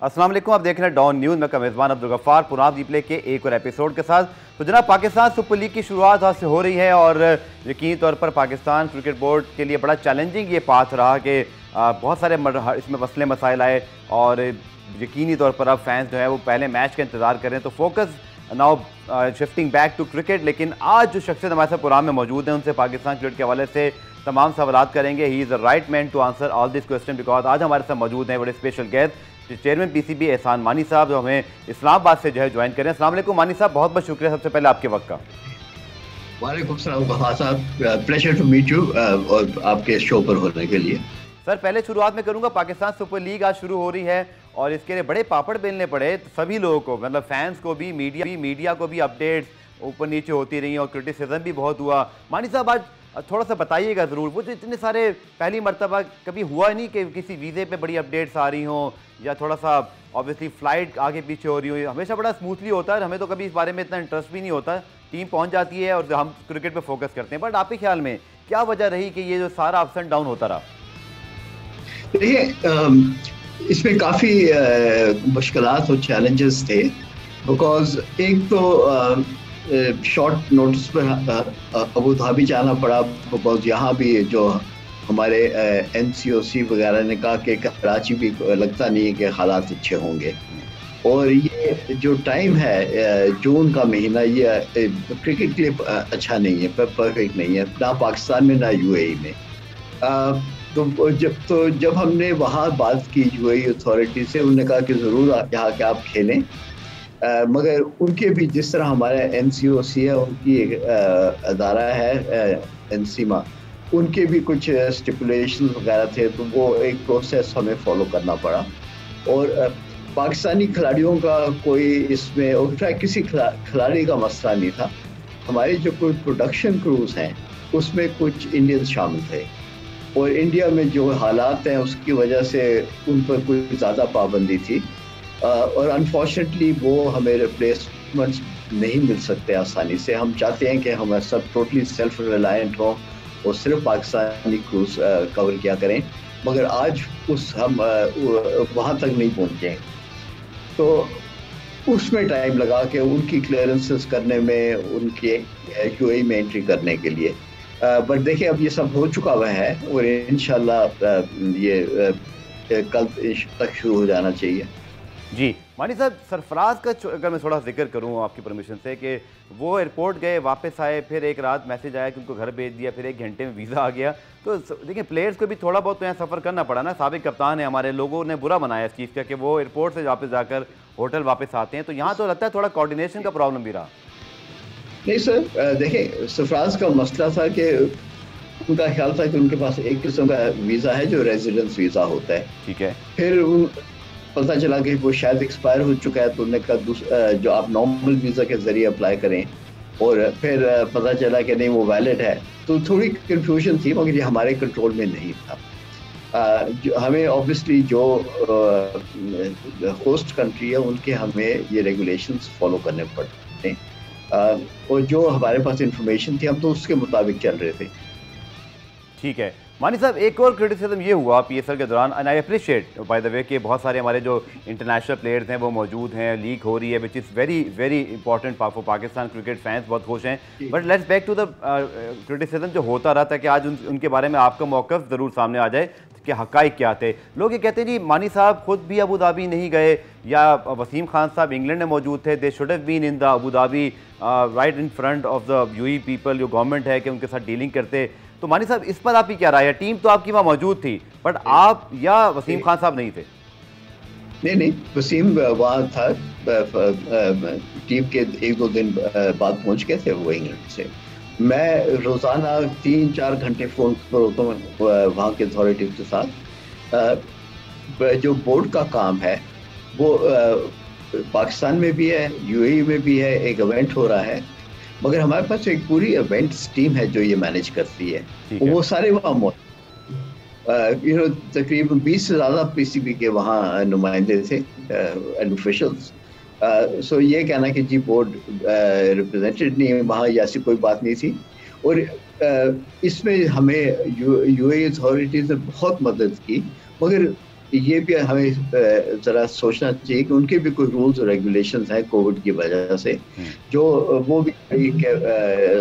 अस्सलाम वालेकुम, आप देख रहे हैं डॉन न्यूज़। मैं का मेज़बान अब्दुल गफ्फार पुराब रिप्ले के एक और एपिसोड के साथ। तो जनाब, पाकिस्तान सुपर लीग की शुरुआत आज से हो रही है और यकीनी तौर पर पाकिस्तान क्रिकेट बोर्ड के लिए बड़ा चैलेंजिंग ये पाथ रहा कि बहुत सारे इसमें मसले मसाइल आए और यकीनी तौर पर अब फैंस जो है वो पहले मैच का इंतज़ार करें। तो focus now shifting back to cricket. लेकिन आज जो शख्सियत हमारे साथ प्रोग्राम में मौजूद हैं उनसे पाकिस्तान क्रिकेट के हवाले से तमाम सवालात करेंगे। He is the right man to answer all this question because आज हमारे साथ मौजूद हैं बड़े स्पेशल गेस्ट चेयरमैन पीसीबी एहसान मानी साहब, जो हमें इस्लामाबाद से जो है ज्वाइन करें। अस्सलाम वालेकुम मानी साहब, बहुत बहुत शुक्रिया सबसे पहले आपके वक्त का। वालेकुम सलाम गफ्फार साहब, प्लेजर टू मीट यू और आपके शो पर होने के लिए। सर, पहले शुरुआत में करूंगा, पाकिस्तान सुपर लीग आज शुरू हो रही है और इसके लिए बड़े पापड़ बेलने पड़े सभी लोगों को, मतलब फैंस को भी, मीडिया को भी। अपडेट्स ऊपर नीचे होती रही और क्रिटिसिज्म भी बहुत हुआ। मानी साहब, आज थोड़ा सा बताइएगा ज़रूर, वो जो इतने सारे पहली मरतबा कभी हुआ नहीं कि किसी वीज़े पे बड़ी अपडेट्स आ रही हों या थोड़ा सा ऑब्वियसली फ़्लाइट आगे पीछे हो रही हो। हमेशा बड़ा स्मूथली होता है, हमें तो कभी इस बारे में इतना इंटरेस्ट भी नहीं होता। टीम पहुंच जाती है और हम क्रिकेट पे फोकस करते हैं। बट आपके ख्याल में क्या वजह रही कि ये जो सारा अप्स एंड डाउन होता रहा? देखिए, इसमें काफ़ी मुश्किलात और चैलेंजेस थे। बिकॉज एक तो शॉर्ट नोटिस पर अबू धाबी जाना पड़ा, बिकॉज यहाँ भी जो हमारे एनसीओसी वगैरह ने कहा कि कराची भी लगता नहीं है कि हालात अच्छे होंगे। और ये जो टाइम है जून का महीना, ये क्रिकेट के लिए अच्छा नहीं है, परफेक्ट नहीं है, ना पाकिस्तान में ना यूएई में। तो जब हमने वहाँ बात की यूएई अथॉरिटी से, उन्होंने कहा कि ज़रूर यहाँ के आप खेलें, मगर उनके भी जिस तरह हमारे एनसीओसी है, उनकी एक अदारा है एनसीमा, उनके भी कुछ स्टिपुलेशन वगैरह थे, तो वो एक प्रोसेस हमें फॉलो करना पड़ा। और पाकिस्तानी खिलाड़ियों का कोई इसमें और किसी खिलाड़ी का मसला नहीं था। हमारे जो कोई प्रोडक्शन क्रूज हैं उसमें कुछ इंडियंस शामिल थे और इंडिया में जो हालात हैं उसकी वजह से उन पर कोई ज़्यादा पाबंदी थी और अनफॉर्चुनेटली वो हमें रिप्लेसमेंट्स नहीं मिल सकते आसानी से। हम चाहते हैं कि हम सब टोटली सेल्फ रिलायंट हों और सिर्फ पाकिस्तानी क्रूज कवर किया करें, मगर आज हम वहाँ तक नहीं पहुँचे। तो उसमें टाइम लगा कि उनकी क्लियरेंसेस करने में, उनके यूएई में एंट्री करने के लिए। बट देखिए, अब ये सब हो चुका हुआ है और इंशाल्लाह ये कल तक शुरू हो जाना चाहिए। जी मानी साहब, सरफराज का अगर मैं थोड़ा जिक्र करूँ आपकी परमिशन से, कि वो एयरपोर्ट गए, वापस आए, फिर एक रात मैसेज आया कि उनको घर भेज दिया, फिर 1 घंटे में वीज़ा आ गया। तो देखिए, प्लेयर्स को भी थोड़ा बहुत तो यहाँ सफ़र करना पड़ा ना। साबिक कप्तान है हमारे, लोगों ने बुरा मनाया इस चीज़ का कि वो एयरपोर्ट से वापस जाकर होटल वापस आते हैं। तो यहाँ तो लगता है थोड़ा कोऑर्डिनेशन का प्रॉब्लम भी रहा। नहीं सर, देखिए, सरफराज का मसला था कि उनका ख्याल था कि उनके पास एक किस्म का वीज़ा है जो रेजिडेंस वीज़ा होता है। ठीक है। फिर पता चला कि वो शायद एक्सपायर हो चुका है, तो उन्होंने कहा जो आप नॉर्मल वीज़ा के ज़रिए अप्लाई करें, और फिर पता चला कि नहीं वो वैलिड है। तो थोड़ी कन्फ्यूजन थी, मगर ये हमारे कंट्रोल में नहीं था। हमें ऑब्वियसली जो होस्ट कंट्री है उनके हमें ये रेगुलेशंस फॉलो करने पड़ते हैं और जो हमारे पास इंफॉर्मेशन थी हम तो उसके मुताबिक चल रहे थे। ठीक है मानी साहब, एक और क्रिटिसिज्म ये हुआ पीएसएल के दौरान, and I appreciate by the way कि बहुत सारे हमारे जो इंटरनेशनल प्लेयर्स हैं वो मौजूद हैं, लीग हो रही है, which is very very important for Pakistan. Cricket fans बहुत खुश हैं। But let's back to the criticism जो होता रहा था कि आज उनके बारे में आपका मौक़िफ़ ज़रूर सामने आ जाए कि हक़ाइक़ क्या थे। लोग ये कहते हैं जी मानी साहब खुद भी अबू धाबी नहीं गए, या वसीम खान साहब इंग्लैंड में मौजूद थे, they should have been in the Abu Dhabi right in front of the UAE people, जो गवर्नमेंट है कि उनके साथ डीलिंग करते। तो मानी साहब, इस पर आपकी क्या राय है? टीम तो आपकी वहाँ मौजूद थी, बट आप या वसीम खान साहब नहीं थे? नहीं, वसीम वहाँ था, टीम के 1-2 दिन बाद पहुँच गए थे वो इंग्लैंड से। मैं रोज़ाना 3-4 घंटे फ़ोन पर होता हूँ वहाँ के अथॉरिटीज़ के साथ। जो बोर्ड का काम है वो पाकिस्तान में भी है, यूएई में भी है, एक इवेंट हो रहा है, मगर हमारे पास एक पूरी इवेंट्स टीम है जो ये मैनेज करती है। वो सारे वहाँ तकरीबन 20 से ज़्यादा पीसीबी के वहाँ नुमाइंदे थे एंड ऑफिशियल्स। सो ये कहना कि जी बोर्ड रिप्रेजेंटेड नहीं है वहाँ, ऐसी कोई बात नहीं थी। और इसमें हमें यूएई अथॉरिटीज़ ने बहुत मदद की, मगर ये भी हमें ज़रा सोचना चाहिए कि उनके भी कोई रूल्स और रेगुलेशंस हैं कोविड की वजह से, जो वो भी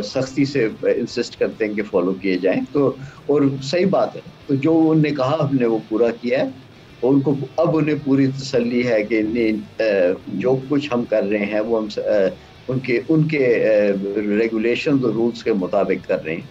सख्ती से इंसिस्ट करते हैं कि फॉलो किए जाएं। तो और सही बात है, तो जो उनने कहा हमने वो पूरा किया है, और उनको अब उन्हें पूरी तसल्ली है कि जो कुछ हम कर रहे हैं वो हम उनके उनके रेगुलेशंस और रूल्स के मुताबिक कर रहे हैं।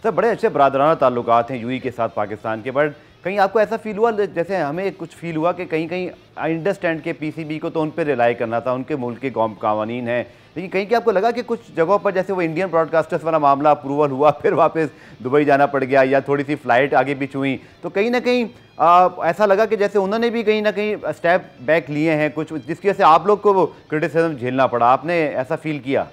सर बड़े अच्छे बरादराना ताल्लुकात हैं यूएई के साथ पाकिस्तान के, बट कहीं आपको ऐसा फील हुआ, जैसे हमें कुछ फील हुआ कि कहीं कहीं आई अंडरस्टैंड के पीसीबी को तो उन पर रिलाई करना था, उनके मुल्क के कावानीन हैं, लेकिन कहीं क्या आपको लगा कि कुछ जगहों पर जैसे वो इंडियन ब्रॉडकास्टर्स वाला मामला अप्रूवल हुआ, फिर वापस दुबई जाना पड़ गया, या थोड़ी सी फ़्लाइट आगे पीछे हुई, तो कहीं ना कहीं ऐसा लगा कि जैसे उन्होंने भी कहीं ना कहीं स्टेप बैक लिए हैं कुछ, जिसकी वजह से आप लोग को वो क्रिटिसिज्म झेलना पड़ा? आपने ऐसा फील किया?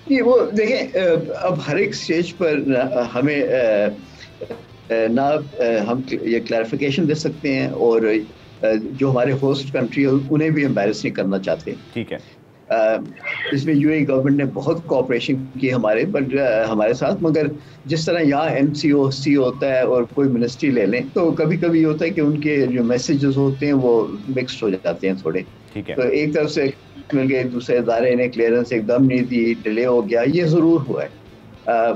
ये वो देखें, अब हर एक स्टेज पर हमें ना हम ये क्लैरिफिकेशन दे सकते हैं, और जो हमारे होस्ट कंट्री है उन्हें भी एम्बैरस नहीं करना चाहते। ठीक है। इसमें यूएई गवर्नमेंट ने बहुत कोऑपरेशन की हमारे साथ, मगर जिस तरह यहाँ एमसीओसी होता है और कोई मिनिस्ट्री ले लें, तो कभी कभी होता है कि उनके जो मैसेजेस होते हैं वो मिक्सड हो जाते हैं थोड़े। ठीक है। तो एक तरफ से मिल गए, दूसरे इदारे ने क्लियरेंस एकदम नहीं दी, डिले हो गया, ये ज़रूर हुआ है।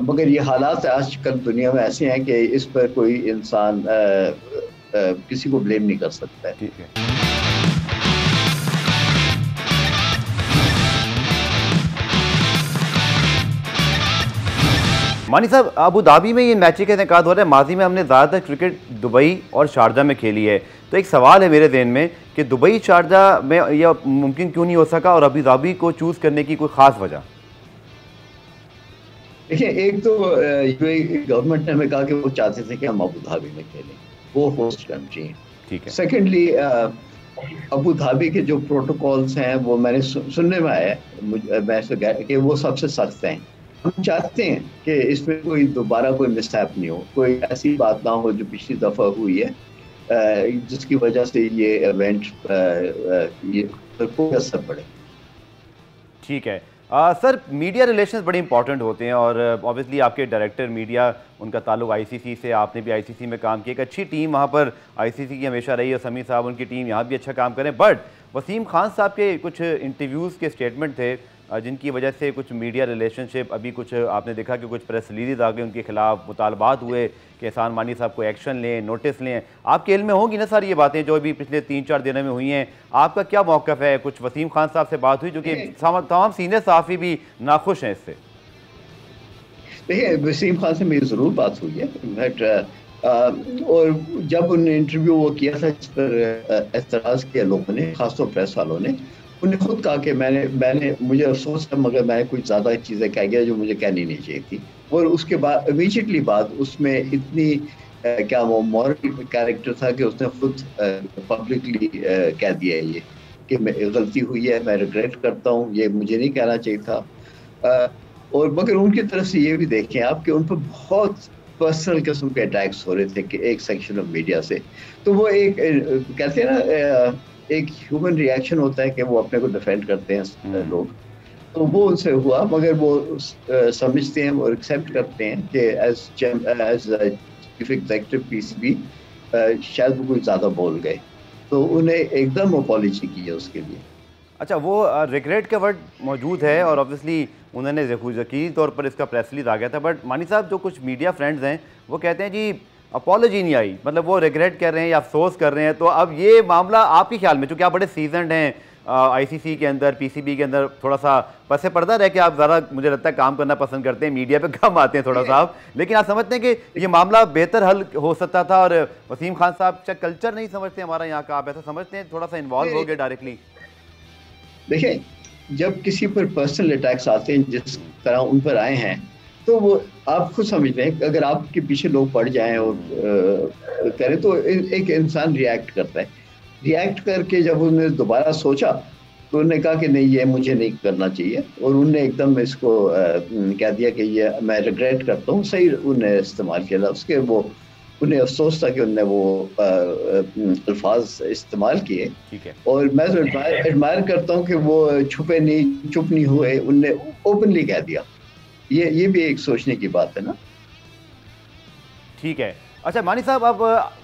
मगर ये हालात आजकल दुनिया में ऐसे हैं कि इस पर कोई इंसान किसी को ब्लेम नहीं कर सकता है। ठीक है। मानी साहब, अबू धाबी में ये मैच का इनेकाद हो रहा है। माजी में हमने ज़्यादातर क्रिकेट दुबई और शारजा में खेली है, तो एक सवाल है मेरे जहन में कि दुबई शारजा में यह मुमकिन क्यों नहीं हो सका, और अबू धाबी को चूज़ करने की कोई ख़ास वजह? देखिए, एक तो यूएई गवर्नमेंट ने हमें कहा कि वो चाहते थे कि हम अबू धाबी में खेलें, वो होस्ट कंट्री है। ठीक है। सेकेंडली, अबू धाबी के जो प्रोटोकॉल्स हैं वो मैंने सुनने में आया है कि वो सबसे सख्त हैं। हम चाहते हैं कि इसमें कोई दोबारा कोई मिसहैप नहीं हो, कोई ऐसी बात ना हो जो पिछली दफ़ा हुई है, जिसकी वजह से ये इवेंट ये कोई असर पड़े। ठीक है। सर, मीडिया रिलेशंस बड़े इंपॉर्टेंट होते हैं, और ऑब्वियसली आपके डायरेक्टर मीडिया, उनका ताल्लुक आईसीसी से, आपने भी आईसीसी में काम किया, एक अच्छी टीम वहाँ पर आईसीसी की हमेशा रही है, समी साहब उनकी टीम यहाँ भी अच्छा काम करें। बट वसीम खान साहब के कुछ इंटरव्यूज़ के स्टेटमेंट थे जिनकी वजह से कुछ मीडिया रिलेशनशिप, अभी कुछ आपने देखा कि कुछ प्रेस रिलीज आ गई, उनके खिलाफ मुतालबात हुए कि एहसान मानी साहब को एक्शन लें, नोटिस लें। आपके इल्म में होंगी ना सारी ये बातें जो अभी पिछले 3-4 दिनों में हुई हैं, आपका क्या मौक़िफ़ है? कुछ वसीम खान साहब से बात हुई, जो कि तमाम सीनियर सहाफ़ी भी नाखुश हैं इससे? देखिए, वसीम खान से मेरी ज़रूर बात हुई है, बट और जब उन्होंने इंटरव्यू वो किया था, इस पर एतराज़ किया लोगों ने, खासतौर प्रेस वालों ने, उन्हें खुद कहा कि मैंने मुझे अफसोस है, मगर मैं कुछ ज़्यादा चीज़ें कह गया जो मुझे कहनी नहीं चाहिए थी। और उसके बाद इमीडिएटली बाद उसमें इतनी क्या वो मॉरल कैरेक्टर था कि उसने खुद पब्लिकली कह दिया ये कि गलती हुई है, मैं रिग्रेट करता हूँ, ये मुझे नहीं कहना चाहिए था। और मगर उनकी तरफ से ये भी देखें आप कि उन पर बहुत पर्सनल किस्म के अटैक्स हो रहे थे कि एक सेक्शन ऑफ मीडिया से। तो वो एक कहते हैं ना, एक ह्यूमन रिएक्शन होता है कि वो अपने को डिफेंड करते हैं लोग, तो वो उनसे हुआ, मगर वो समझते हैं और एक्सेप्ट करते हैं कि एज चीफ एग्जीक्यूटिव पीसीबी शायद वो कुछ ज़्यादा बोल गए, तो उन्हें एकदम अपॉलॉजी की है उसके लिए। अच्छा, वो रिग्रेट का वर्ड मौजूद है, और ऑब्वियसली उन्होंने यकीनी तौर पर इसका प्रेस रिलीज आ गया था, बट मानी साहब जो कुछ मीडिया फ्रेंड्स हैं वो कहते हैं जी अपॉलॉजी नहीं आई, मतलब वो रिग्रेट कर रहे हैं या अफसोस कर रहे हैं। तो अब ये मामला आपके ख्याल में, चूँकि आप बड़े सीजनड हैं आईसीसी के अंदर, पीसीबी के अंदर थोड़ा सा पसे पर्दा रह के आप ज़्यादा, मुझे लगता है, काम करना पसंद करते हैं, मीडिया पे कम आते हैं थोड़ा सा आप, लेकिन आप समझते हैं कि ये मामला बेहतर हल हो सकता था, और वसीम खान साहब शायद कल्चर नहीं समझते हमारा यहाँ का, आप ऐसा समझते हैं, थोड़ा सा इन्वॉल्व हो गए डायरेक्टली? देखिए, जब किसी पर पर्सनल अटैक्स आते हैं जिस तरह उन पर आए हैं, तो वो आप खुद समझ लें, अगर आपके पीछे लोग पड़ जाएं और करें, तो एक इंसान रिएक्ट करता है। रिएक्ट करके जब उन्होंने दोबारा सोचा, तो उन्होंने कहा कि नहीं, ये मुझे नहीं करना चाहिए, और उन्होंने एकदम इसको कह दिया कि ये मैं रिग्रेट करता हूँ। सही उन्हें इस्तेमाल किया, उसके वो उन्हें अफसोस था कि उन्होंने वो अल्फाज इस्तेमाल किए। ठीक है। और मैं तो एडमायर करता हूँ कि वो चुप नहीं हुए, उनने ओपनली कह दिया। ये भी एक सोचने की बात है ना। ठीक है। अच्छा मानी साहब, अब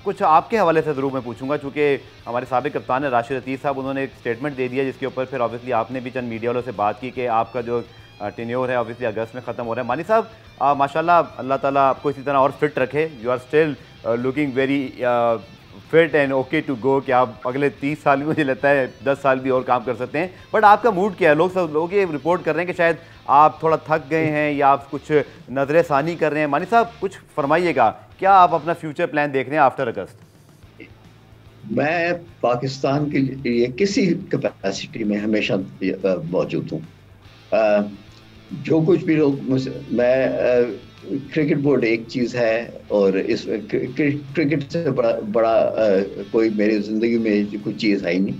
कुछ आपके हवाले से ज़रूर मैं पूछूंगा, चूँकि हमारे साबिक कप्तान है राशिद रतीफ़ साहब, उन्होंने एक स्टेटमेंट दे दिया जिसके ऊपर फिर ऑब्वियसली आपने भी चंद मीडिया वालों से बात की कि आपका जो टेन्योर है ऑब्वियसली अगस्त में ख़त्म हो रहा है। मानी साहब, माशाल्लाह अल्लाह ताला आपको इसी तरह और फिट रखे। You are still looking very fit and okay to go, कि आप अगले 30 साल में, मुझे लगता है 10 साल भी और काम कर सकते हैं। बट आपका मूड क्या है? लोग ये रिपोर्ट कर रहे हैं कि शायद आप थोड़ा थक गए हैं या आप कुछ नजर सानी कर रहे हैं। मानी साहब कुछ फरमाइएगा, क्या आप अपना फ्यूचर प्लान देख रहे हैं आफ्टर अगस्त? मैं पाकिस्तान के लिए किसी कैपेसिटी में हमेशा मौजूद हूँ। जो कुछ भी लोग मैं क्रिकेट बोर्ड एक चीज़ है, और इस क्रिकेट से बड़ा कोई मेरी ज़िंदगी में कोई चीज़ है ही नहीं।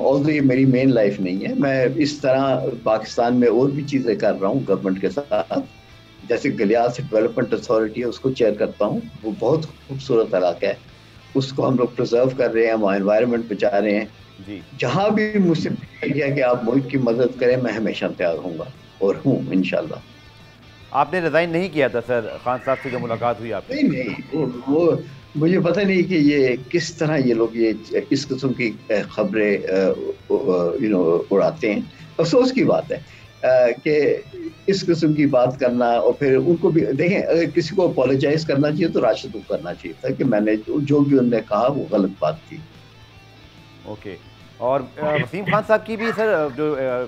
ऑल्दो ये मेरी मेन लाइफ नहीं है। मैं इस तरह पाकिस्तान में और भी चीज़ें कर रहा हूँ गवर्नमेंट के साथ, जैसे गलियात डेवलपमेंट अथॉरिटी है, उसको चेयर करता हूँ। वो बहुत खूबसूरत इलाका है, उसको हम लोग प्रिजर्व कर रहे हैं, हम एनवायरनमेंट बचा रहे हैं जी। जहाँ भी मुझसे किया कि आप मुल्क की मदद करें, मैं हमेशा तैयार हूँगा और हूँ इंशाल्लाह। आपने रिजाइन नहीं किया था सर खान साहब से जो मुलाकात हुई आपकी? नहीं, वो मुझे पता नहीं कि ये किस तरह ये लोग ये इस किस्म की खबरें उड़ाते हैं। अफसोस की बात है कि इस किस्म की बात करना, और फिर उनको भी देखें, अगर किसी को अपोलोजाइज करना चाहिए तो राशिद को करना चाहिए था कि मैंने जो भी उन्होंने कहा वो गलत बात थी। ओके। और वसीम खान साहब की भी सर जो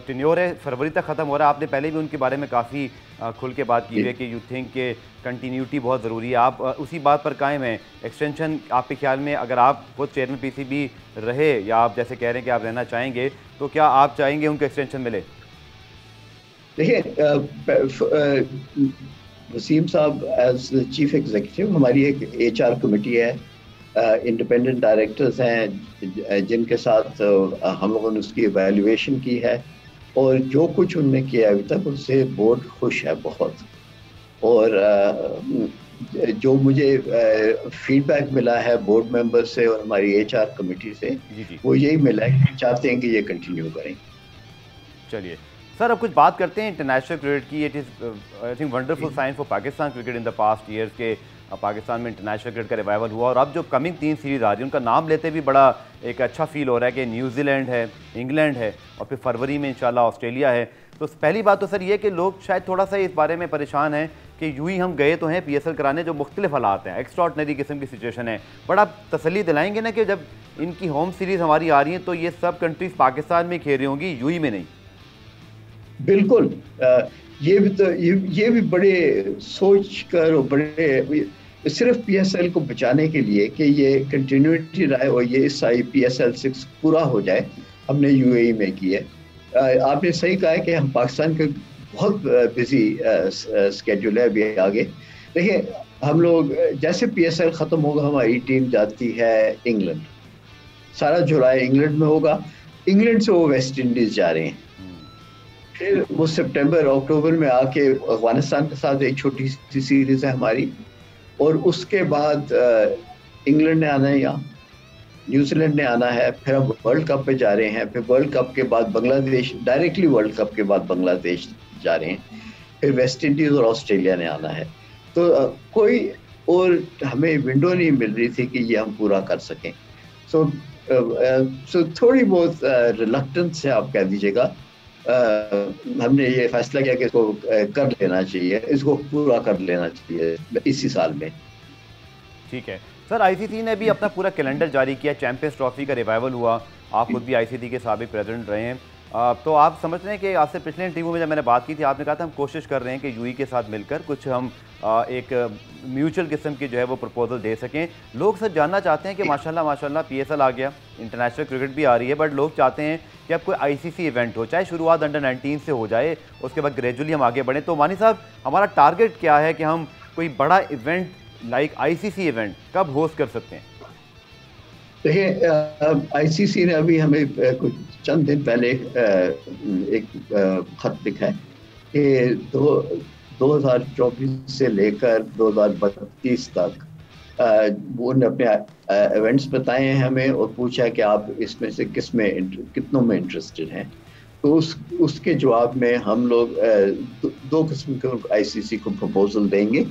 टेन्योर है फरवरी तक ख़त्म हो रहा है, आपने पहले भी उनके बारे में काफ़ी खुल के बात की है कि यू थिंक के कंटिन्यूटी बहुत ज़रूरी है। आप उसी बात पर कायम हैं? एक्सटेंशन आपके ख्याल में, अगर आप खुद चेयरमैन पीसीबी रहे या आप जैसे कह रहे हैं कि आप रहना चाहेंगे, तो क्या आप चाहेंगे उनको एक्सटेंशन मिले? देखिए, वसीम साहब एज चीफ एग्जीक्यूटिव, हमारी एक HR कमेटी है, इंडिपेंडेंट डायरेक्टर्स हैं जिनके साथ हम लोगों ने उसकी एवेल्युएशन की है, और जो कुछ उन्होंने किया अभी तक उससे बोर्ड खुश है बहुत। और जो मुझे फीडबैक मिला है बोर्ड मेंबर से और हमारी HR कमेटी से, वो यही मिला है कि चाहते हैं कि ये कंटिन्यू करें। चलिए सर, अब कुछ बात करते हैं इंटरनेशनल क्रिकेट की। It is I think wonderful sign for Pakistan cricket in the past years के पाकिस्तान में इंटरनेशनल क्रिकेट का रिवाइवल हुआ, और अब जो कमिंग 3 सीरीज़ आ रही है उनका नाम लेते भी बड़ा एक अच्छा फील हो रहा है कि न्यूजीलैंड है, इंग्लैंड है, और फिर फरवरी में इंशाल्लाह ऑस्ट्रेलिया है। तो पहली बात तो सर ये कि लोग शायद थोड़ा सा इस बारे में परेशान हैं कि यूँ ही हम गए तो हैं PSL कराने, जो मुख्तलिफ हालात हैं, एक्स्ट्राऑर्डिनरी किस्म की सिचुएशन है, बट आप तसल्ली दिलाएंगे ना कि जब इनकी होम सीरीज़ हमारी आ रही हैं तो ये सब कंट्रीज़ पाकिस्तान में खेल रही होंगी, यूँ ही में नहीं? बिल्कुल, ये भी बड़े सोच कर और बड़े सिर्फ PSL को बचाने के लिए कि ये कंटिन्यूटी रहे और ये इस PSL 6 पूरा हो जाए, हमने UAE में की है। आपने सही कहा है कि हम पाकिस्तान के बहुत बिजी स्केड्यूल है अभी आगे। देखिए, हम लोग जैसे PSL ख़त्म होगा हमारी टीम जाती है इंग्लैंड, सारा जुलाई इंग्लैंड में होगा। इंग्लैंड से वो वेस्ट इंडीज़ जा रहे हैं, फिर वो सितंबर अक्टूबर में आके अफगानिस्तान के साथ एक छोटी सी सीरीज़ है हमारी, और उसके बाद इंग्लैंड ने आना है, यहाँ न्यूजीलैंड ने आना है, फिर हम वर्ल्ड कप पे जा रहे हैं, फिर वर्ल्ड कप के बाद बांग्लादेश, डायरेक्टली वर्ल्ड कप के बाद बांग्लादेश जा रहे हैं, फिर वेस्ट इंडीज़ और ऑस्ट्रेलिया ने आना है। तो कोई और हमें विंडो नहीं मिल रही थी कि ये हम पूरा कर सकें। सो थोड़ी बहुत रिलक्टेंस है, आप कह दीजिएगा। हमने ये फैसला किया कि इसको कर लेना चाहिए, इसको पूरा कर लेना चाहिए इसी साल में। ठीक है सर, ICC ने भी अपना पूरा कैलेंडर जारी किया, चैंपियंस ट्रॉफी का रिवाइवल हुआ, आप खुद भी ICC के साबिक प्रेसिडेंट रहे हैं, तो आप समझ रहे हैं कि आपसे पिछले इंटरव्यू में जब मैंने बात की थी आपने कहा था हम कोशिश कर रहे हैं कि UAE के साथ मिलकर कुछ हम एक म्यूचुअल किस्म की जो है वो प्रपोजल दे सकें। लोग सर जानना चाहते हैं कि माशाल्लाह PSL आ गया, इंटरनेशनल क्रिकेट भी आ रही है, बट लोग चाहते हैं कि अब कोई ICC इवेंट हो, चाहे शुरुआत अंडर 19 से हो जाए, उसके बाद ग्रेजुअली हम आगे बढ़ें। तो मानी साहब, हमारा टारगेट क्या है कि हम कोई बड़ा इवेंट लाइक ICC इवेंट कब होस्ट कर सकते हैं? देखिए, ICC ने अभी हमें कुछ चंद दिन पहले एक खत लिखा है कि 2024 से लेकर 2032 तक उन्होंने अपने इवेंट्स बताए हैं हमें, और पूछा है कि आप इसमें से कितनों में इंटरेस्टेड हैं। तो उसके जवाब में हम लोग दो किस्म के ICC को प्रपोजल देंगे।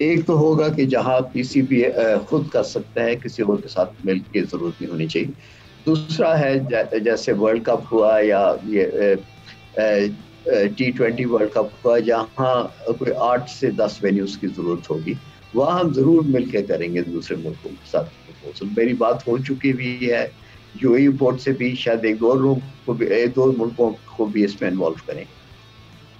एक तो होगा कि जहां पीसीबी खुद कर सकता है, किसी और के साथ मिल की जरूरत नहीं होनी चाहिए। दूसरा है जैसे वर्ल्ड कप हुआ या ये T20 वर्ल्ड कप हुआ, जहाँ कोई 8 से 10 वेन्यूज की जरूरत होगी, वहाँ हम जरूर मिलकर करेंगे दूसरे मुल्कों के साथ प्रपोजल। मेरी बात हो चुकी भी है यूएई बोर्ड से भी, शायद एक दो मुल्कों को भी इसमें इन्वॉल्व करें।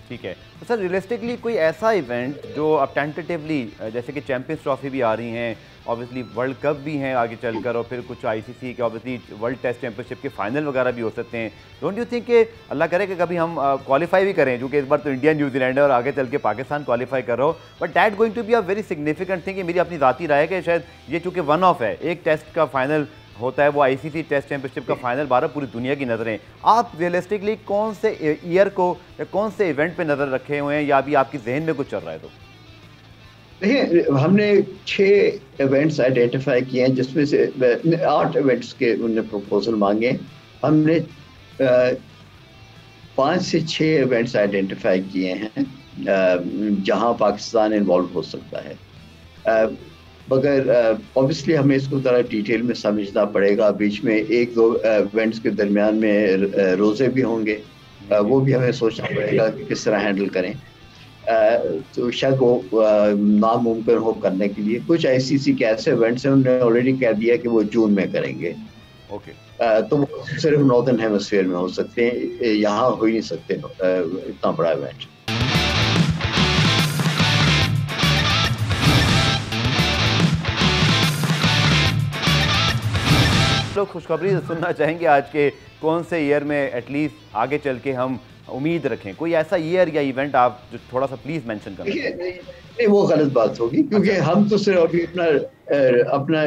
ठीक है, तो सर रियलिस्टिकली कोई ऐसा इवेंट जो अब टेंटेटिवली, जैसे कि चैंपियंस ट्रॉफी भी आ रही हैं, ऑब्वियसली वर्ल्ड कप भी हैं आगे चलकर, और फिर कुछ आईसीसी के ऑब्वियसली वर्ल्ड टेस्ट चैंपियनशिप के फाइनल वगैरह भी हो सकते हैं। डोंट यू थिंक कि अल्लाह करे कि कभी हम क्वालिफाई भी करें, क्योंकि इस बार तो इंडिया न्यूजीलैंड है और आगे चल के पाकिस्तान क्वालिफाई कर रहा हो, but that going to be a very significant thing. मेरी अपनी ज़ाती राय है कि शायद ये चूँकि वन ऑफ है, एक टेस्ट का फाइनल होता है, वो आईसीसी टेस्ट चैंपियनशिप का फाइनल 12 पूरी दुनिया की नज़रें। आप रियलिस्टिकली कौन से ईयर को या कौन से इवेंट पे नज़र रखे हुए हैं, या अभी आपकी जहन में कुछ चल रहा है? तो देखिए, हमने 6 इवेंट्स आइडेंटिफाई किए हैं, जिसमें से 8 इवेंट्स के उन्होंने प्रपोजल मांगे। हमने 5 से 6 इवेंट्स आइडेंटिफाई किए हैं जहां पाकिस्तान इन्वॉल्व हो सकता है, मगर ऑब्वियसली हमें इसको ज़रा डिटेल में समझना पड़ेगा। बीच में एक दो इवेंट्स के दरमियान में रोज़े भी होंगे, वो भी हमें सोचना पड़ेगा कि किस तरह हैंडल करें। तो शायद वो नामुमकिन हो करने के लिए। कुछ आईसीसी के ऐसे इवेंट्स हैं, उन्होंने ऑलरेडी कह दिया कि वो जून में करेंगे। ओके, तो वो सिर्फ नॉर्दर्न हेमिस्फीयर में हो सकते हैं, यहाँ हो ही नहीं सकते इतना बड़ा इवेंट। लोग खुशखबरी सुनना चाहेंगे आज के कौन से ईयर में एटलीस्ट आगे चल के हम उम्मीद रखें? कोई ऐसा ईयर या इवेंट आप जो थोड़ा सा प्लीज मेंशन करें। नहीं, वो गलत बात होगी, क्योंकि हम तो सिर्फ अभी अपना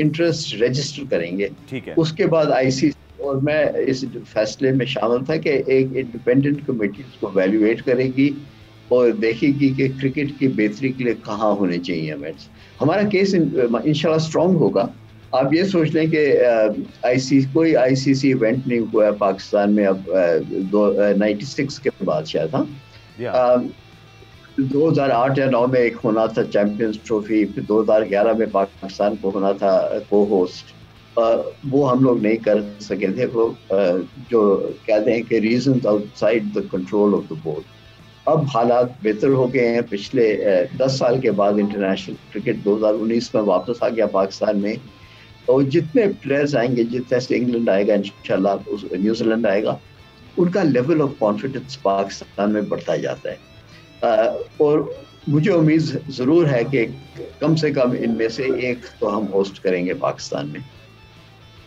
इंटरेस्ट रजिस्टर करेंगे। ठीक है, उसके बाद आईसीसी और मैं इस फैसले में शामिल था कि एक इंडिपेंडेंट कमेटी इसको वैल्यूएट करेगी और देखेगी कि क्रिकेट की बेहतरी के लिए कहाँ होने चाहिए इवेंट्स। हमारा केस इंशाल्लाह स्ट्रांग होगा। आप ये सोच लें कि कोई आईसीसी इवेंट नहीं हुआ है पाकिस्तान में अब 96 के बाद शायद। हाँ, 2008 या 9 में एक होना था चैंपियंस ट्रॉफी, फिर 2011 में पाकिस्तान को होना था को होस्ट, वो हम लोग नहीं कर सके थे। वो जो कहते हैं कि reasons outside the control of the board. अब हालात बेहतर हो गए हैं। पिछले 10 साल के बाद इंटरनेशनल क्रिकेट 2019 में वापस आ गया पाकिस्तान में, और जितने प्लेयर्स आएंगे, जितने से इंग्लैंड आएगा इंशाल्लाह, न्यूजीलैंड आएगा, उनका लेवल ऑफ कॉन्फिडेंस पाकिस्तान में बढ़ता जाता है। और मुझे उम्मीद ज़रूर है कि कम से कम इनमें से एक तो हम होस्ट करेंगे पाकिस्तान में।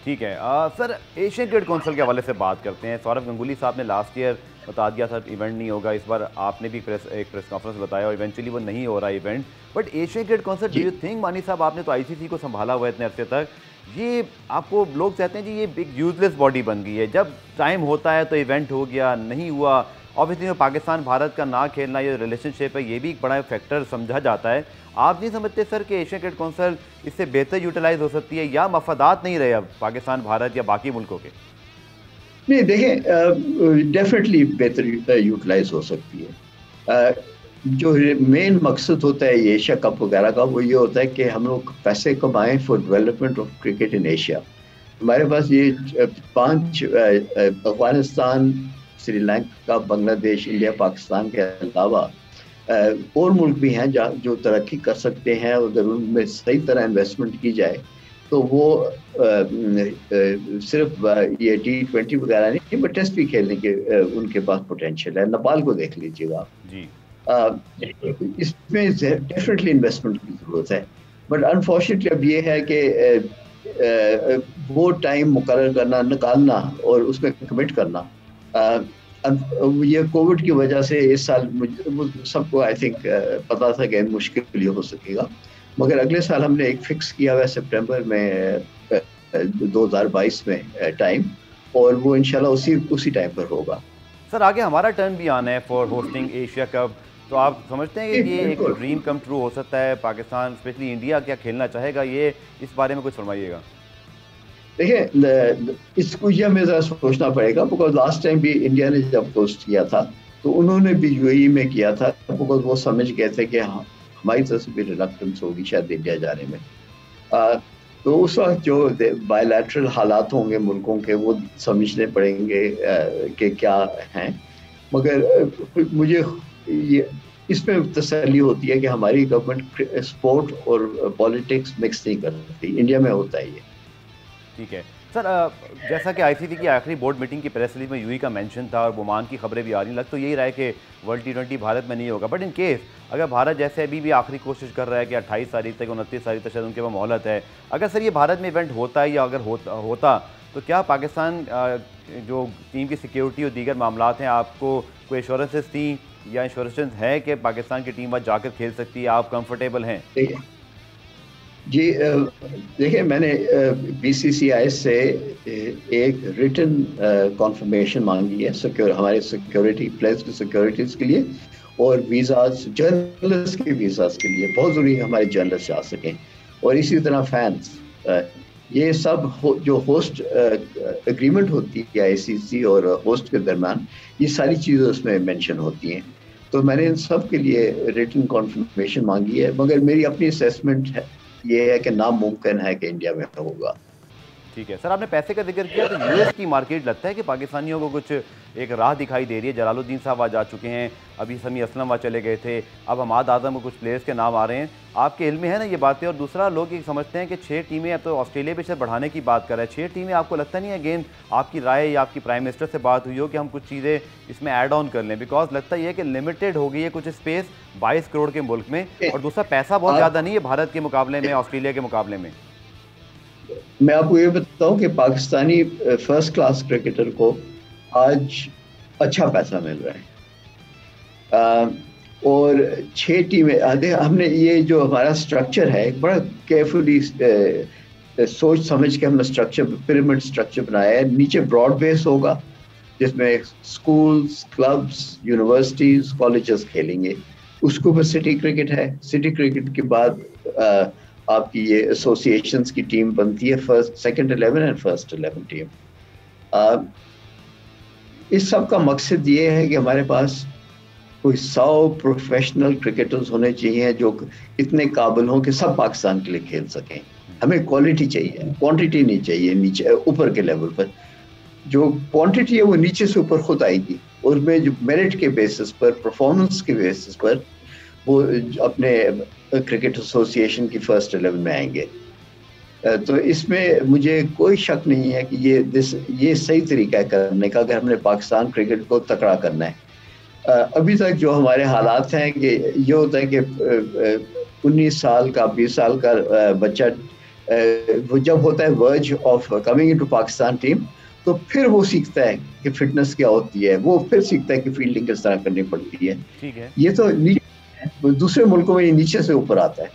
ठीक है। सर, एशियन क्रिकेट काउंसिल के हवाले से बात करते हैं। सौरभ गंगुली साहब ने लास्ट ईयर बता दिया था इवेंट नहीं होगा। इस बार आपने भी एक प्रेस कॉन्फ्रेंस बताया और इवेंचुअली वो नहीं हो रहा event. But Asian cricket council, do you think, मानी साहब, आपने तो आईसीसी को संभाला हुआ है इतने अरसे तक, ये आपको लोग कहते हैं जी ये बिग यूजलेस बॉडी बन गई है, जब टाइम होता है तो इवेंट हो गया, नहीं हुआ। ऑब्वियसली पाकिस्तान भारत का ना खेलना, ये रिलेशनशिप है, ये भी एक बड़ा फैक्टर समझा जाता है। आप नहीं समझते सर कि एशियन क्रिकेट काउंसिल इससे बेहतर यूटिलाइज हो सकती है, या मफादात नहीं रहे अब पाकिस्तान, भारत या बाकी मुल्कों के? नहीं, देखें, डेफिनेटली बेहतर यूटिलाइज हो सकती है। जो मेन मकसद होता है एशिया कप वगैरह का, वो ये होता है कि हम लोग पैसे कमाएं for development of cricket in Asia. हमारे पास ये 5 अफगानिस्तान, श्रीलंका, बांग्लादेश, इंडिया, पाकिस्तान के अलावा और मुल्क भी हैं जो तरक्की कर सकते हैं। अगर उनमें सही तरह इन्वेस्टमेंट की जाए तो वो सिर्फ ये T20 वगैरह नहीं, बट टेस्ट भी खेलने के उनके पास पोटेंशियल है। नेपाल को देख लीजिएगा आप जी। इसमें डेफिनेटली इन्वेस्टमेंट की जरूरत है, बट अनफॉर्चुनेटली अब ये है कि वो टाइम मुकर्रर करना, निकालना और उसमें कमिट करना, ये कोविड की वजह से इस साल सबको आई थिंक पता था कि मुश्किल ही हो सकेगा, मगर अगले साल हमने एक फिक्स किया हुआ है सितंबर में 2022 में टाइम, और वो इंशाल्लाह उसी टाइम पर होगा। सर, आगे हमारा टर्न भी आना है फॉर होस्टिंग एशिया कप, तो आप समझते हैं कि ये एक ड्रीम कम ट्रू हो सकता है? पाकिस्तान, स्पेशली इंडिया, क्या खेलना चाहेगा? ये इस बारे में कुछ फरमाइएगा। देखिए, इसको ये हमें ज़रा सोचना पड़ेगा, बिकॉज लास्ट टाइम भी इंडिया ने जब होस्ट किया था तो उन्होंने भी यूएई में किया था, बिकॉज वो समझ गए थे कि हमारी तरफ से भी रिलक्टेंस होगी शायद इंडिया जाने में। तो उस वक्त जो बायलैटरल हालात होंगे मुल्कों के वो समझने पड़ेंगे कि क्या हैं। मगर मुझे ये इसमें तसल्ली होती है कि हमारी गवर्नमेंट स्पोर्ट और पॉलिटिक्स मिक्स नहीं करती, इंडिया में होता है ये। ठीक है सर, जैसा कि आईसीसी की आखिरी बोर्ड मीटिंग की प्रेस रिलीज में यूएई का मेंशन था और ओमान की खबरें भी आ रही, लग तो यही रहा है कि वर्ल्ड T20 भारत में नहीं होगा। बट इन केस अगर भारत जैसे अभी भी आखिरी कोशिश कर रहा है कि 28 तारीख तक 29 तारीख तक शायद उनके पास मोहलत है, अगर सर ये भारत में इवेंट होता है या अगर होता तो क्या पाकिस्तान जो टीम की सिक्योरिटी और दीगर मामला हैं, आपको कोई एश्योरेंसेस थी या इंश्योरेंस है कि पाकिस्तान की टीम वहाँ जाकर खेल सकती है, आप कंफर्टेबल हैं? जी देखिए, मैंने बीसीसीआई से एक रिटन कॉन्फर्मेशन मांगी है हमारे सिक्योरिटी प्लेयर्स की सिक्योरिटीज़ के लिए और वीज़ाज जर्नलिस्ट के वीज़ाज के लिए। बहुत ज़रूरी है हमारे जर्नलिस्ट जा सकें, और इसी तरह फैंस। ये सब जो होस्ट एग्रीमेंट होती है आईसीसी और होस्ट के दरमियान, ये सारी चीज़ें उसमें मेंशन होती हैं। तो मैंने इन सब के लिए रिटन कॉन्फर्मेशन मांगी है, मगर मेरी अपनी असेसमेंट है ये है कि नामुमकिन है कि इंडिया में होगा। ठीक है सर, आपने पैसे का जिक्र किया तो यूएस की मार्केट लगता है कि पाकिस्तानियों को कुछ एक राह दिखाई दे रही है। जलालुद्दीन साहब आज जा चुके हैं, अभी समी असलम वहाँ चले गए थे, अब हमाद आजम को कुछ प्लेयर्स के नाम आ रहे हैं। आपके इल्म में है ना ये बातें? और दूसरा, लोग ये समझते हैं कि 6 टीमें, अब तो ऑस्ट्रेलिया भी शायद बढ़ाने की बात कर रहा है, 6 टीमें। आपको लगता नहीं है अगेन आपकी राय या आपकी प्राइम मिनिस्टर से बात हुई हो कि हम कुछ चीज़ें इसमें ऐड ऑन कर लें? बिकॉज लगता ये है कि लिमिटेड हो गई है कुछ स्पेस 22 करोड़ के मुल्क में, और दूसरा पैसा बहुत ज़्यादा नहीं है भारत के मुकाबले में, ऑस्ट्रेलिया के मुकाबले में। मैं आपको ये बताऊं कि पाकिस्तानी फर्स्ट क्लास क्रिकेटर को आज अच्छा पैसा मिल रहा है, और 6 टीमें। हमने ये जो हमारा स्ट्रक्चर है बड़ा केयरफुली सोच समझ के हमने स्ट्रक्चर, पिरामिड स्ट्रक्चर बनाया है। नीचे ब्रॉड बेस होगा जिसमें स्कूल्स, क्लब्स, यूनिवर्सिटीज, कॉलेजेस खेलेंगे। उसके ऊपर सिटी क्रिकेट है। सिटी क्रिकेट के बाद आपकी ये एसोसिएशंस की टीम बनती है, first, second 11 and first 11 team. इस सब का मकसद ये है कि हमारे पास कोई 100 प्रोफेशनल क्रिकेटर्स होने चाहिए जो इतने काबिल हों कि सब पाकिस्तान के लिए खेल सकें। हमें क्वालिटी चाहिए, क्वांटिटी नहीं चाहिए। नीचे ऊपर के लेवल पर जो क्वांटिटी है वो नीचे से ऊपर खुद आएगी, और में जो मेरिट के बेसिस पर, परफॉर्मेंस के बेसिस पर वो अपने क्रिकेट एसोसिएशन की फर्स्ट 11 में आएंगे। तो इसमें मुझे कोई शक नहीं है कि ये सही तरीका है करने का, अगर हमने पाकिस्तान क्रिकेट को तकड़ा करना है। अभी तक जो हमारे हालात हैं कि ये होता है कि 19 साल का, 20 साल का बच्चा वो जब होता है verge of coming into Pakistan team, तो फिर वो सीखता है कि फिटनेस क्या होती है, वो फिर सीखता है कि फील्डिंग किस तरह करनी पड़ती है। ठीक है, ये तो दूसरे मुल्कों में नीचे से ऊपर आता है।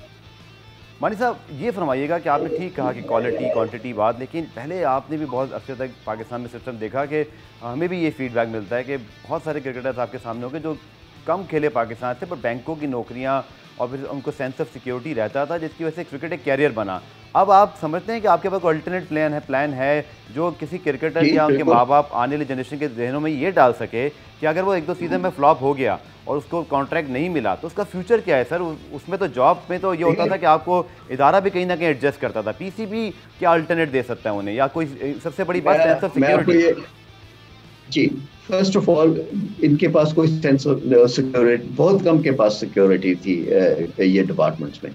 मानी साहब, ये फरमाइएगा कि आपने ठीक कहा कि क्वालिटी क्वांटिटी बात, लेकिन पहले आपने भी बहुत अरसे तक पाकिस्तान में सिस्टम देखा कि हमें भी ये फीडबैक मिलता है कि बहुत सारे क्रिकेटर्स आपके सामने होंगे जो कम खेले पाकिस्तान से, पर बैंकों की नौकरियां और फिर उनको सेंस ऑफ सिक्योरिटी रहता था, जिसकी वजह से क्रिकेट एक कैरियर बना। अब आप समझते हैं कि आपके पास अल्टरनेट प्लान है जो किसी क्रिकेटर या उनके माँ बाप आने वाली जनरेशन के जहनों में ये डाल सके कि अगर वो 1-2 सीज़न में फ्लॉप हो गया और उसको कॉन्ट्रैक्ट नहीं मिला तो उसका फ्यूचर क्या है? सर, उसमें तो जॉब में तो ये होता था कि आपको इदारा भी कहीं ना कहीं एडजस्ट करता था। पीसीबी क्या अल्टरनेट दे सकता है उन्हें, या कोई सबसे बड़ी बात सेंस ऑफ सिक्योरिटी? जी, फर्स्ट ऑफ ऑल इनके पास कोई सेंस ऑफ सिक्योरिटी, बहुत कम के पास सिक्योरिटी थी ये डिपार्टमेंट्स में।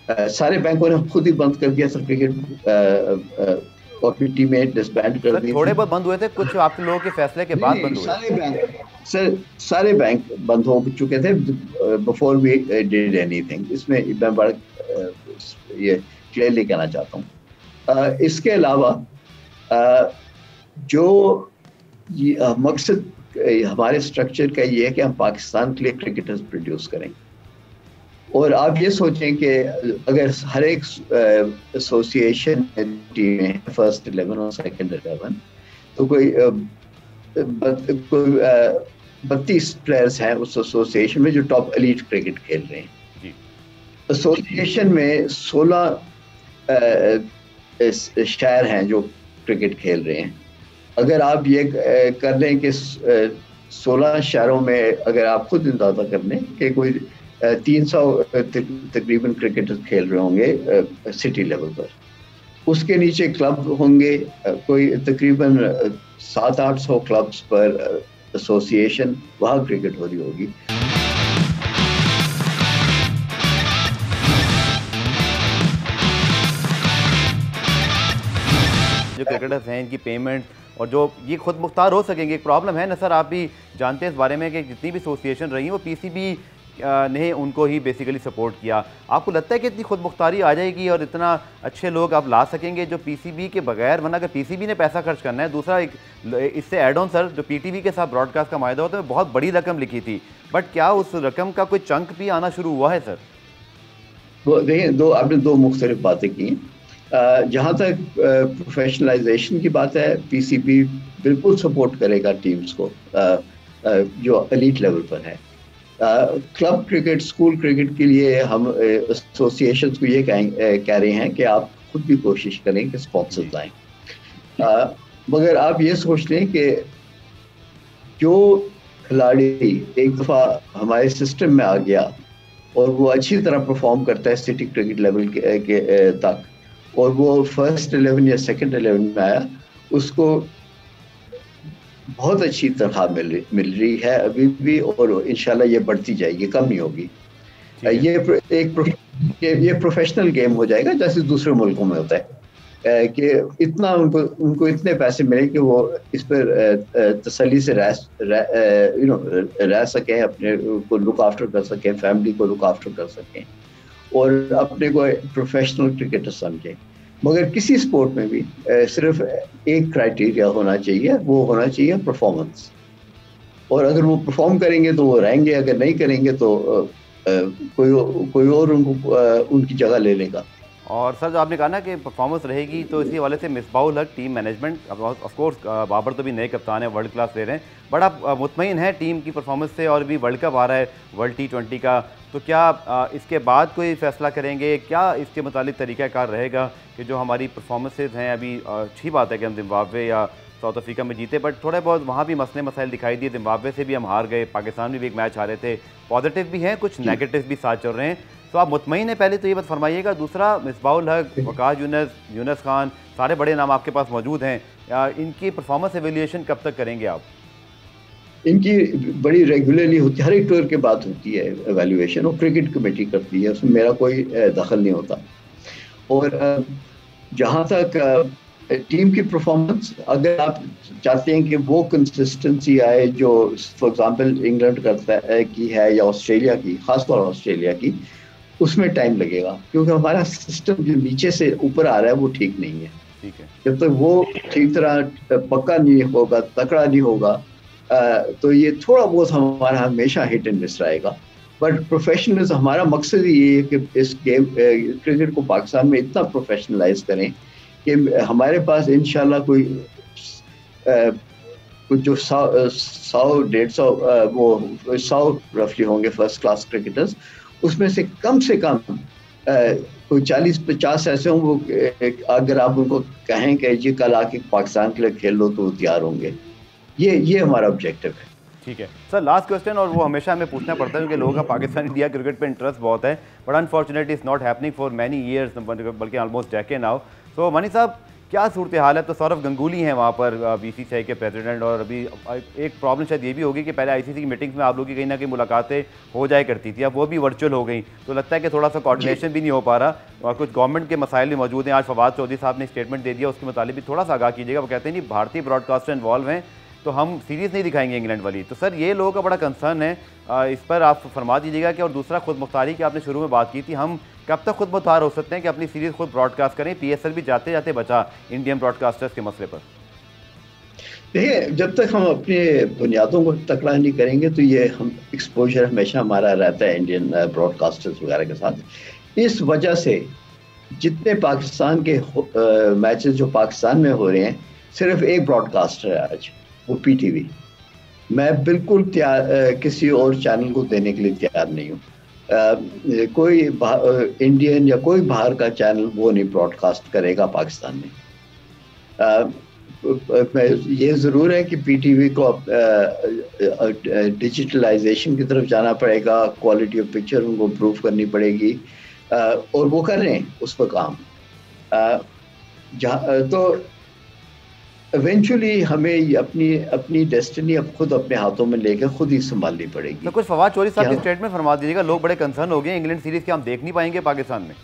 सारे बैंकों ने खुद ही बंद कर दिया सर्टिफिकेट, और पीटी में डिसबैंड कर दिए। थोड़े बहुत बंद हुए थे, कुछ आप लोगों के फैसले के बाद बंद हुए। सारे बैंक बंद हो चुके थे बिफोर वी डिड एनीथिंग। इसमें मैं बड़ा ये क्लियरली कहना चाहता हूँ। इसके अलावा जो मकसद हमारे स्ट्रक्चर का ये है कि हम पाकिस्तान के लिए क्रिकेटर्स प्रोड्यूस करें। और आप ये सोचें कि अगर हर एक एसोसिएशन टीमें फर्स्ट 11 और सेकंड 11, तो कोई 32 प्लेयर्स हैं उस एसोसिएशन में जो टॉप एलीट क्रिकेट खेल रहे हैं। एसोसिएशन में 16 शहर हैं जो क्रिकेट खेल रहे हैं। अगर आप ये कर लें कि 16 शहरों में अगर आप खुद अंदाजा कर लें कि कोई 300 तकरीबन क्रिकेटर्स खेल रहे होंगे सिटी लेवल पर। उसके नीचे क्लब होंगे, कोई तकरीबन 700-800 क्लब्स पर एसोसिएशन, वहाँ क्रिकेट हो रही होगी। जो क्रिकेटर्स हैं इनकी पेमेंट और जो ये खुद मुख्तार हो सकेंगे, एक प्रॉब्लम है ना सर, आप भी जानते हैं इस बारे में कि जितनी भी एसोसिएशन रही हैं वो पीसीबी ने उनको ही बेसिकली सपोर्ट किया। आपको लगता है कि इतनी खुद मुख्तारी आ जाएगी और इतना अच्छे लोग आप ला सकेंगे जो पीसीबी के बगैर, वरना अगर पीसीबी ने पैसा खर्च करना है। दूसरा एक इससे एड ऑन सर, जो पीटीवी के साथ ब्रॉडकास्ट का मायदा होता है बहुत बड़ी रकम लिखी थी, बट क्या उस रकम का कोई चंक भी आना शुरू हुआ है सर? देखिए, आपने दो मुख्तलिफ बातें की। जहाँ तक प्रोफेशनलाइजेशन की बात है, पीसीबी बिल्कुल सपोर्ट करेगा टीम्स को जो एलीट लेवल पर है। क्लब क्रिकेट, स्कूल क्रिकेट के लिए हम एसोसिएशन को ये कह रहे हैं कि आप खुद भी कोशिश करें कि स्पॉन्सर्स आएं। मगर आप ये सोच लें कि जो खिलाड़ी एक दफ़ा हमारे सिस्टम में आ गया और वो अच्छी तरह परफॉर्म करता है सिटी क्रिकेट लेवल के तक, और वो फर्स्ट 11 या सेकंड 11 में आया, उसको बहुत अच्छी तनख्वाह मिल रही है अभी भी, और इंशाल्लाह ये बढ़ती जाएगी, कम नहीं होगी। ये प्रोफेशनल गेम हो जाएगा जैसे दूसरे मुल्कों में होता है कि इतना उनको इतने पैसे मिले कि वो इस पर तसल्ली से रह सकें, अपने को लुक आफ्टर कर सकें, फैमिली को लुक आफ्टर कर सकें और अपने को प्रोफेशनल क्रिकेटर समझें। मगर किसी स्पोर्ट में भी सिर्फ एक क्राइटेरिया होना चाहिए, वो होना चाहिए परफॉर्मेंस। और अगर वो परफॉर्म करेंगे तो वो रहेंगे, अगर नहीं करेंगे तो कोई और उनकी जगह ले लेगा। और सर जो आपने कहा ना कि परफॉर्मेंस रहेगी, तो इसी वाले से Misbahul Haq team management, of course Babar तो भी नए कप्तान है, वर्ल्ड क्लास प्लेयर हैं, बट आप मुतमईन हैं टीम की परफॉर्मेंस से? और भी वर्ल्ड कप आ रहा है, वर्ल्ड T20 का, तो क्या इसके बाद कोई फैसला करेंगे? क्या इसके मुतालिक तरीक़ाकार रहेगा कि जो हमारी परफॉर्मेंसेज हैं अभी, अच्छी बात है कि हम जिम्बाब्वे या साउथ अफ्रीका में जीते, बट थोड़े बहुत वहाँ भी मसले मसाइल दिखाई दिए। जिम्बाब्वे से भी हम हार गए, पाकिस्तान में भी एक मैच हारे थे। पॉजिटिव भी हैं, कुछ नेगेटिव भी साथ चल रहे हैं, तो आप मुतमईन हैं? पहले तो ये बात फरमाइएगा। दूसरा, मिसबाउल हक, वकास यूनुस खान, सारे बड़े नाम आपके पास मौजूद हैं, इनकी परफॉर्मेंस एवेल्यूएशन कब तक करेंगे आप? इनकी बड़ी रेगुलरली होती है, हर एक टूर के बाद होती है एवेल्यूएशन, और क्रिकेट कमेटी करती है, उसमें मेरा कोई दखल नहीं होता। और जहाँ तक टीम की परफॉर्मेंस, अगर आप चाहते हैं कि वो कंसिस्टेंसी आए जो फॉर एग्जांपल इंग्लैंड करता है की है या ऑस्ट्रेलिया की, खासतौर ऑस्ट्रेलिया की, उसमें टाइम लगेगा, क्योंकि हमारा सिस्टम जो नीचे से ऊपर आ रहा है वो ठीक नहीं है। ठीक है, जब तक वो ठीक तरह पक्का नहीं होगा, तकड़ा नहीं होगा, तो ये थोड़ा बहुत हमारा हमेशा हिट एंड मिस रहेगा। बट प्रोफेशनलिज्म, हमारा मकसद ये है कि इस गेम क्रिकेट को पाकिस्तान में इतना प्रोफेशनलाइज करें कि हमारे पास इंशाल्लाह कुछ जो 100-150 वो 100 रफली होंगे फर्स्ट क्लास क्रिकेटर्स, उसमें से कम कोई 40-50 ऐसे हों, वो अगर आप उनको कहें कि ये कल आके पाकिस्तान के लिए खेल लो, तो वो तैयार होंगे। ये हमारा ऑब्जेक्टिव है। ठीक है सर, लास्ट क्वेश्चन, और वो हमेशा हमें पूछना पड़ता है क्योंकि लोगों का पाकिस्तान इंडिया क्रिकेट पे इंटरेस्ट बहुत है, but unfortunately it's not happening for many years, बल्कि ऑलमोस्ट डेकेड नाउ। तो मनी साहब, क्या सूरत हाल है? तो सौरभ गंगुली हैं वहाँ पर बीसीसीआई के प्रेसिडेंट, और अभी एक प्रॉब्लम शायद ये भी होगी कि पहले आईसीसी की मीटिंग्स में आप लोगों की कहीं ना कहीं मुलाकातें हो जाया करती थी, अब वो भी वर्चुअल हो गई, तो लगता है कि थोड़ा सा कोऑर्डिनेशन भी नहीं हो पा रहा, और कुछ गवर्नमेंट के मसाइल भी मौजूद हैं। आज फवाद चौधरी साहब ने स्टेटमेंट दे दिया, उसके मुताबिक भी थोड़ा सा आगाह कीजिएगा। वो कहते हैं नहीं, भारतीय ब्रॉडकास्टर इन्वॉल्व हैं तो हम सीरीज़ नहीं दिखाएंगे इंग्लैंड वाली। तो सर ये लोगों का बड़ा कंसर्न है, इस पर आप फरमा दीजिएगा कि, और दूसरा खुद मुख्तारी की आपने शुरू में बात की थी, हम कब तक खुद मुख्तार हो सकते हैं कि अपनी सीरीज़ खुद ब्रॉडकास्ट करें? पीएसएल भी जाते जाते बचा इंडियन ब्रॉडकास्टर्स के मसले पर। देखिए, जब तक हम अपने बुनियादों को तकड़ा नहीं करेंगे तो ये हम एक्सपोजर हमेशा हमारा रहता है इंडियन ब्रॉडकास्टर्स वगैरह के साथ। इस वजह से जितने पाकिस्तान के मैचेस जो पाकिस्तान में हो रहे हैं, सिर्फ एक ब्रॉडकास्टर है आज, वो पीटीवी। मैं बिल्कुल किसी और चैनल को देने के लिए तैयार नहीं हूँ। कोई इंडियन या कोई बाहर का चैनल वो नहीं ब्रॉडकास्ट करेगा पाकिस्तान में। ये ज़रूर है कि पीटीवी को डिजिटलाइजेशन की तरफ जाना पड़ेगा, क्वालिटी ऑफ पिक्चर उनको इम्प्रूव करनी पड़ेगी, और वो कर रहे हैं उस पर काम। जहाँ तो इवेंचुअली हमें अपनी अपनी डेस्टिनी अब खुद अपने हाथों में लेकर खुद ही संभालनी पड़ेगी। तो कुछ फवाद चौधरी साहब की स्टेटमेंट फरमा दीजिएगा, लोग बड़े कंसर्न हो गए इंग्लैंड सीरीज के हम देख नहीं पाएंगे पाकिस्तान में।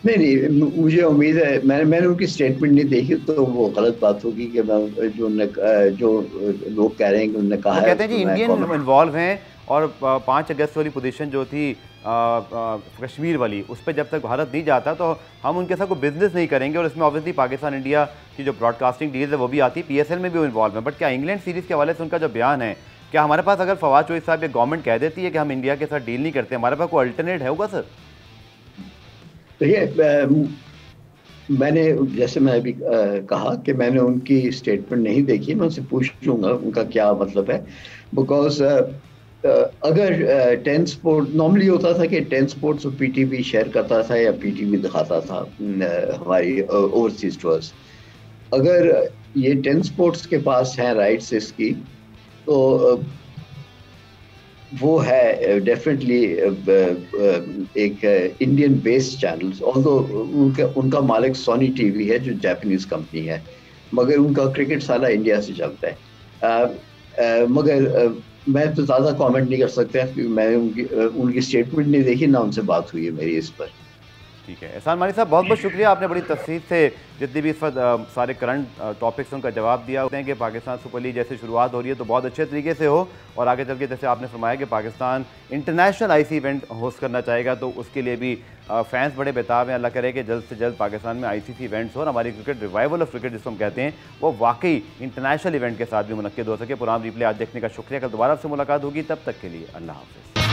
नहीं, मुझे उम्मीद है, मैंने उनकी स्टेटमेंट नहीं देखी, तो वो गलत बात होगी कि मैं जो लोग कह रहे हैं कि उन्होंने कहा है, कहते हैं जी इंडियन इन्वॉल्व हैं और 5 अगस्त वाली पोजीशन जो थी कश्मीर वाली, उस पर जब तक भारत नहीं जाता तो हम उनके साथ कोई बिजनेस नहीं करेंगे, और इसमें ऑब्वियसली पाकिस्तान इंडिया की जो ब्रॉडकास्टिंग डील है वो भी आती है, PSL में भी वो इन्वॉल्व है। बट क्या इंग्लैंड सीरीज़ के हवाले से उनका जो बयान है, क्या हमारे पास अगर फवाद चौधरी साहब ये गवर्नमेंट कह देती है कि हम इंडिया के साथ डील नहीं करते, हमारे पास कोई अल्टरनेट है होगा सर? देखिए, मैंने जैसे मैं अभी कहा कि मैंने उनकी स्टेटमेंट नहीं देखी, मैं उनसे पूछ लूँगा उनका क्या मतलब है। बिकॉज अगर 10 स्पोर्ट नॉर्मली होता था कि 10 स्पोर्ट्स और पीटीवी शेयर करता था या पीटीवी दिखाता था हमारी ओवरसीज टूर्स। अगर ये 10 स्पोर्ट्स के पास हैं राइट्स इसकी, तो वो है डेफिनेटली एक इंडियन बेस्ड चैनल्स, ऑल्दो उनका मालिक सोनी टीवी है जो जापानीज कंपनी है, मगर उनका क्रिकेट सारा इंडिया से चलता है। मगर मैं तो ज़्यादा कमेंट नहीं कर सकता क्योंकि मैंने उनकी स्टेटमेंट नहीं देखी, ना उनसे बात हुई है मेरी इस पर। ठीक है, एहसान मानी साहब बहुत बहुत शुक्रिया, आपने बड़ी तफसील से जितनी भी इस वक्त सारे करंट टॉपिक्स उनका जवाब दिया। होते हैं कि पाकिस्तान सुपर लीग जैसे शुरुआत हो रही है तो बहुत अच्छे तरीके से हो, और आगे चल के जैसे आपने फरमाया कि Pakistan international IC event host करना चाहेगा, तो उसके लिए भी फैंस बड़े बेताब हैं। अल्लाह करे कि जल्द से जल्द पाकिस्तान में ICC इवेंट्स हो और हमारी क्रिकेट रिवाइवल ऑफ क्रिकेट जिसको हम कहते हैं वो वाकई इंटरनेशनल इवेंट के साथ भी मुनक्किद हो सके। पुराना रिप्ले आज देखने का शुक्रिया, कल दोबारा आपसे मुलाकात होगी, तब तक के लिए अल्लाह हाफ़िज़।